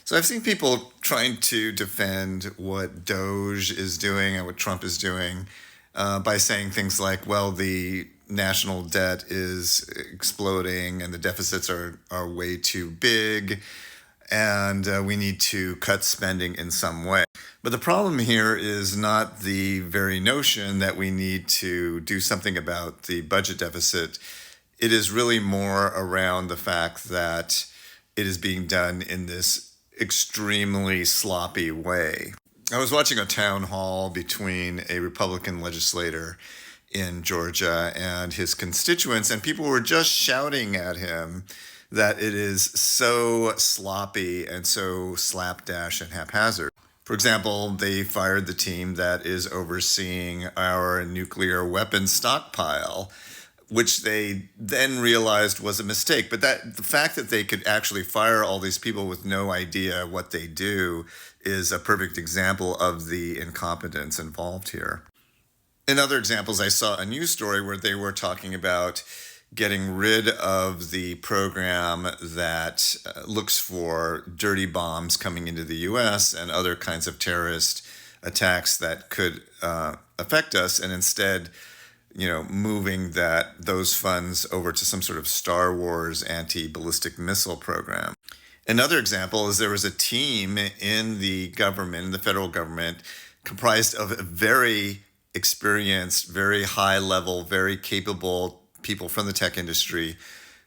So I've seen people trying to defend what Doge is doing and what Trump is doing by saying things like, well, the national debt is exploding and the deficits are way too big and we need to cut spending in some way. But the problem here is not the very notion that we need to do something about the budget deficit. It is really more around the fact that it is being done in this extremely sloppy way. I was watching a town hall between a Republican legislator in Georgia and his constituents, and people were just shouting at him that it is so sloppy and so slapdash and haphazard. For example, they fired the team that is overseeing our nuclear weapons stockpile, which they then realized was a mistake. But the fact that they could actually fire all these people with no idea what they do is a perfect example of the incompetence involved here. In other examples, I saw a news story where they were talking about getting rid of the program that looks for dirty bombs coming into the US and other kinds of terrorist attacks that could affect us, and instead moving those funds over to some sort of Star Wars anti-ballistic missile program. Another example is there was a team in the government, in the federal government, comprised of very experienced, very high level, very capable people from the tech industry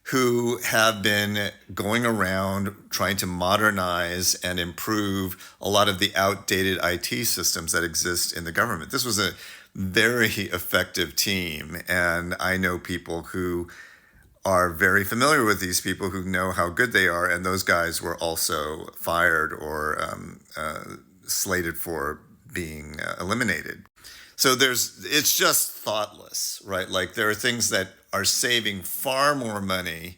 who have been going around trying to modernize and improve a lot of the outdated IT systems that exist in the government. This was a very effective team, and I know people who are very familiar with these people who know how good they are, and those guys were also fired or slated for being eliminated. So it's just thoughtless, right? Like there are things that are saving far more money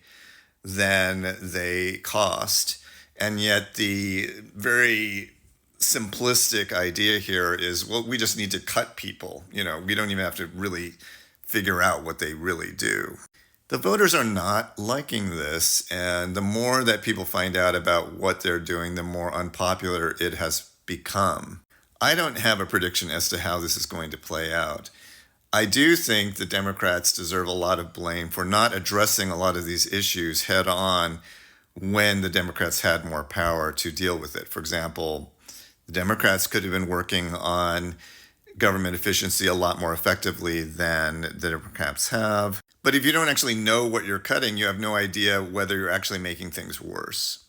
than they cost, and yet the very simplistic idea here is, well, we just need to cut people. We don't even have to really figure out what they really do. The voters are not liking this, and the more that people find out about what they're doing, the more unpopular it has become. I don't have a prediction as to how this is going to play out. I do think the Democrats deserve a lot of blame for not addressing a lot of these issues head on when the Democrats had more power to deal with it. For example, the Democrats could have been working on government efficiency a lot more effectively than the Democrats have. But if you don't actually know what you're cutting, you have no idea whether you're actually making things worse.